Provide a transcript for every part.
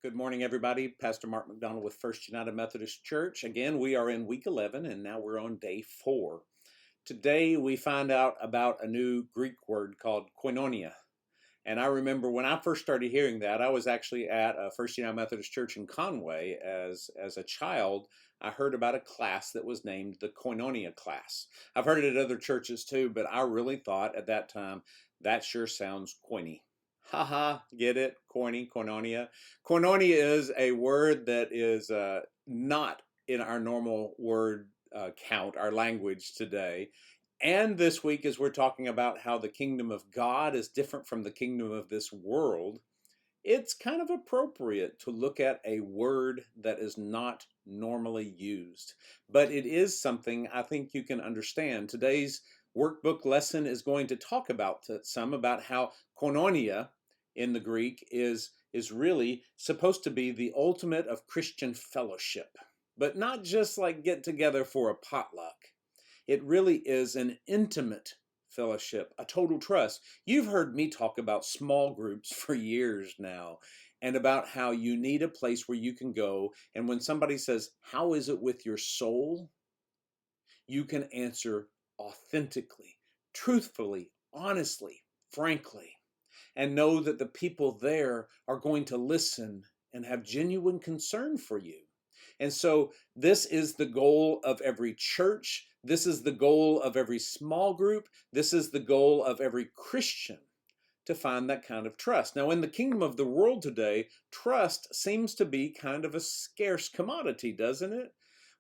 Good morning, everybody. Pastor Mark McDonald with First United Methodist Church. Again, we are in week 11, and now we're on day 4. Today, we find out about a new Greek word called Koinonia. And I remember when I first started hearing that, I was actually at a First United Methodist Church in Conway as a child. I heard about a class that was named the Koinonia class. I've heard it at other churches too, but I really thought at that time, that sure sounds coiny. Haha, get it? Coiny, koinonia. Koinonia is a word that is not in our normal word count, our language today. And this week, as we're talking about how the kingdom of God is different from the kingdom of this world, it's kind of appropriate to look at a word that is not normally used. But it is something I think you can understand. Today's workbook lesson is going to talk about some about how koinonia in the Greek is really supposed to be the ultimate of Christian fellowship, but not just like get together for a potluck. It really is an intimate fellowship, a total trust. You've heard me talk about small groups for years now and about how you need a place where you can go. And when somebody says, "How is it with your soul?" you can answer authentically, truthfully, honestly, frankly, and know that the people there are going to listen and have genuine concern for you. And so this is the goal of every church. This is the goal of every small group. This is the goal of every Christian, to find that kind of trust. Now, in the kingdom of the world today, trust seems to be kind of a scarce commodity, doesn't it?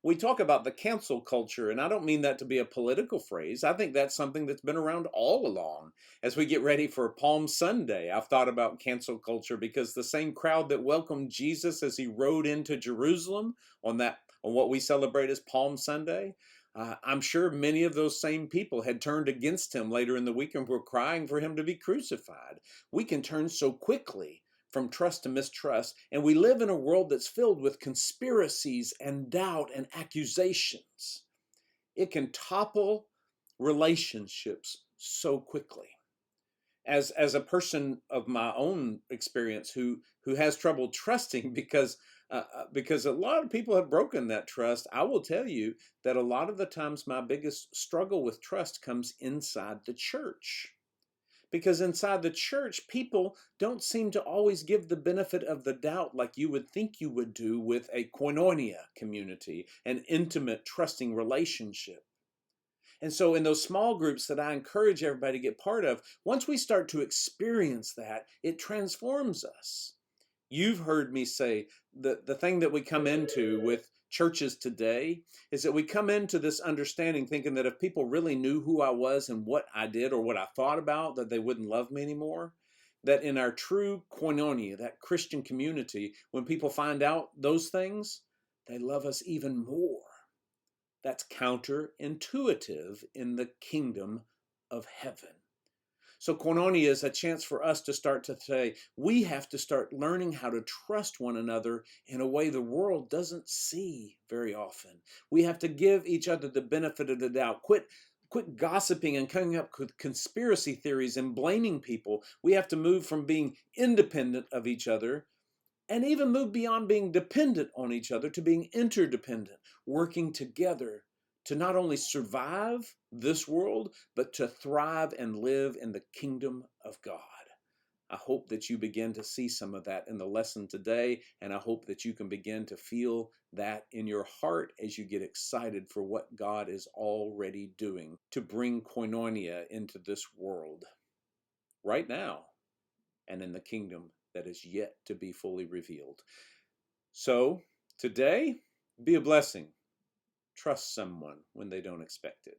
We talk about the cancel culture, and I don't mean that to be a political phrase. I think that's something that's been around all along. As we get ready for Palm Sunday, I've thought about cancel culture because the same crowd that welcomed Jesus as he rode into Jerusalem on what we celebrate as Palm Sunday, I'm sure many of those same people had turned against him later in the week and were crying for him to be crucified. We can turn so quickly from trust to mistrust, and we live in a world that's filled with conspiracies and doubt and accusations. It can topple relationships so quickly. As a person of my own experience who has trouble trusting because a lot of people have broken that trust, I will tell you that a lot of the times my biggest struggle with trust comes inside the church. Because inside the church, people don't seem to always give the benefit of the doubt like you would think you would do with a koinonia community, an intimate, trusting relationship. And so in those small groups that I encourage everybody to get part of, once we start to experience that, it transforms us. You've heard me say the thing that we come into with churches today is that we come into this understanding thinking that if people really knew who I was and what I did or what I thought about, that they wouldn't love me anymore. That in our true koinonia, that Christian community, when people find out those things, they love us even more. That's counterintuitive in the kingdom of heaven. So koinonia is a chance for us to start to say, we have to start learning how to trust one another in a way the world doesn't see very often. We have to give each other the benefit of the doubt. Quit gossiping and coming up with conspiracy theories and blaming people. We have to move from being independent of each other and even move beyond being dependent on each other to being interdependent, working together to not only survive this world, but to thrive and live in the kingdom of God. I hope that you begin to see some of that in the lesson today, and I hope that you can begin to feel that in your heart as you get excited for what God is already doing to bring koinonia into this world right now and in the kingdom that is yet to be fully revealed. So today, be a blessing. Trust someone when they don't expect it.